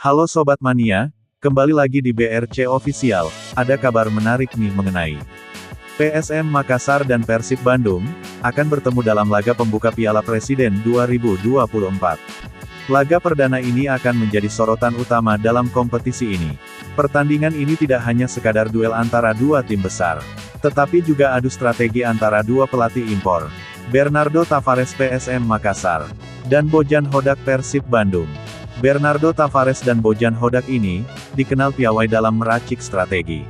Halo Sobat Mania, kembali lagi di BRC Official, ada kabar menarik nih mengenai PSM Makassar dan Persib Bandung, akan bertemu dalam laga pembuka Piala Presiden 2024. Laga perdana ini akan menjadi sorotan utama dalam kompetisi ini. Pertandingan ini tidak hanya sekadar duel antara dua tim besar, tetapi juga adu strategi antara dua pelatih impor, Bernardo Tavares PSM Makassar, dan Bojan Hodak Persib Bandung. Bernardo Tavares dan Bojan Hodak ini, dikenal piawai dalam meracik strategi.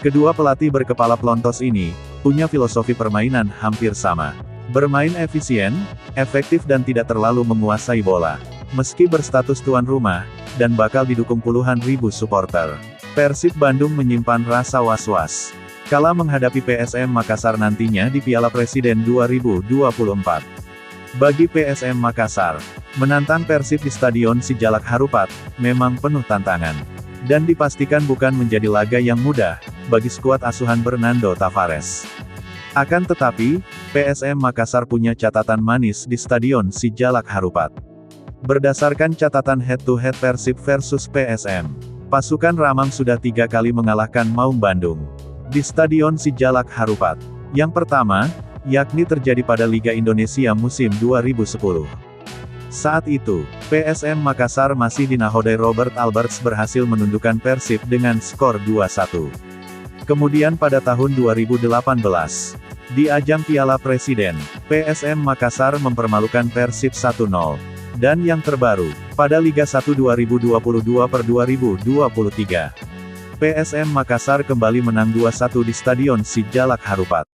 Kedua pelatih berkepala pelontos ini, punya filosofi permainan hampir sama. Bermain efisien, efektif dan tidak terlalu menguasai bola. Meski berstatus tuan rumah, dan bakal didukung puluhan ribu supporter, Persib Bandung menyimpan rasa was-was kala menghadapi PSM Makassar nantinya di Piala Presiden 2024. Bagi PSM Makassar, menantang Persib di Stadion Sijalak Harupat, memang penuh tantangan. Dan dipastikan bukan menjadi laga yang mudah, bagi skuad asuhan Bernardo Tavares. Akan tetapi, PSM Makassar punya catatan manis di Stadion Sijalak Harupat. Berdasarkan catatan head-to-head Persib versus PSM, pasukan Ramang sudah 3 kali mengalahkan Maung Bandung di Stadion Sijalak Harupat. Yang pertama, yakni terjadi pada Liga Indonesia musim 2010. Saat itu, PSM Makassar masih dinahodai Robert Alberts berhasil menundukkan Persib dengan skor 2-1. Kemudian pada tahun 2018, di ajang Piala Presiden, PSM Makassar mempermalukan Persib 1-0. Dan yang terbaru, pada Liga 1 2022/2023, PSM Makassar kembali menang 2-1 di Stadion Sijalak Harupat.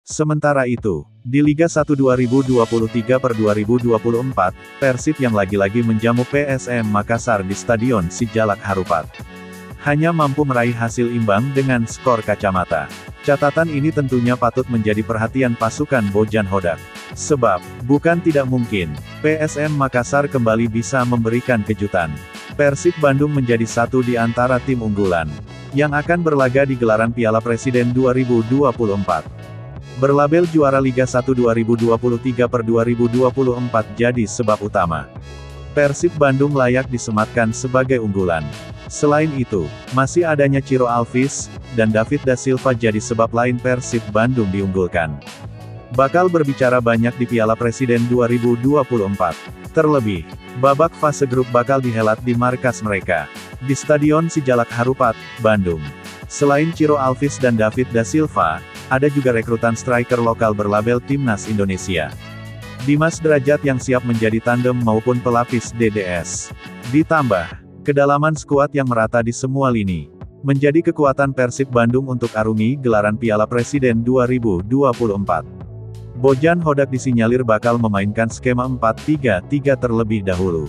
Sementara itu, di Liga 1 2023/2024, Persib yang lagi-lagi menjamu PSM Makassar di Stadion Sijalak Harupat, hanya mampu meraih hasil imbang dengan skor kacamata. Catatan ini tentunya patut menjadi perhatian pasukan Bojan Hodak. Sebab, bukan tidak mungkin, PSM Makassar kembali bisa memberikan kejutan. Persib Bandung menjadi satu di antara tim unggulan, yang akan berlaga di gelaran Piala Presiden 2024. Berlabel juara Liga 1 2023/2024 jadi sebab utama Persib Bandung layak disematkan sebagai unggulan. Selain itu, masih adanya Ciro Alves dan David da Silva jadi sebab lain Persib Bandung diunggulkan. Bakal berbicara banyak di Piala Presiden 2024. Terlebih, babak fase grup bakal dihelat di markas mereka, di Stadion Sijalak Harupat, Bandung. Selain Ciro Alves dan David da Silva, ada juga rekrutan striker lokal berlabel Timnas Indonesia, Dimas Derajat yang siap menjadi tandem maupun pelapis DDS. Ditambah, kedalaman skuad yang merata di semua lini, menjadi kekuatan Persib Bandung untuk arungi gelaran Piala Presiden 2024. Bojan Hodak disinyalir bakal memainkan skema 4-3-3 terlebih dahulu,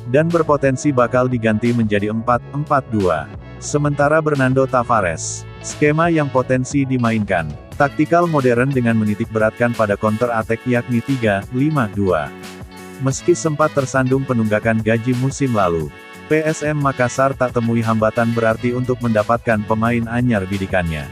dan berpotensi bakal diganti menjadi 4-4-2. Sementara Bernardo Tavares, skema yang potensi dimainkan, taktikal modern dengan menitik beratkan pada counter attack yakni 3-5-2. Meski sempat tersandung penunggakan gaji musim lalu, PSM Makassar tak temui hambatan berarti untuk mendapatkan pemain anyar bidikannya.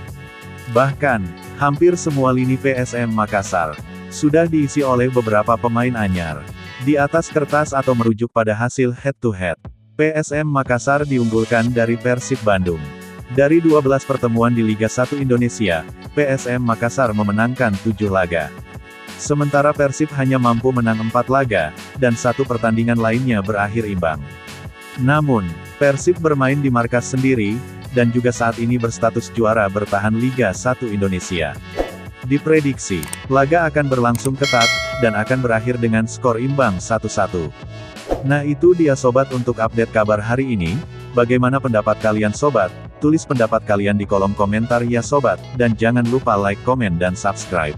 Bahkan, hampir semua lini PSM Makassar sudah diisi oleh beberapa pemain anyar. Di atas kertas atau merujuk pada hasil head-to-head, PSM Makassar diunggulkan dari Persib Bandung. Dari 12 pertemuan di Liga 1 Indonesia, PSM Makassar memenangkan 7 laga. Sementara Persib hanya mampu menang 4 laga, dan 1 pertandingan lainnya berakhir imbang. Namun, Persib bermain di markas sendiri, dan juga saat ini berstatus juara bertahan Liga 1 Indonesia. Diprediksi, laga akan berlangsung ketat, dan akan berakhir dengan skor imbang 1-1. Nah itu dia sobat untuk update kabar hari ini. Bagaimana pendapat kalian sobat? Tulis pendapat kalian di kolom komentar ya sobat, dan jangan lupa like, komen dan subscribe.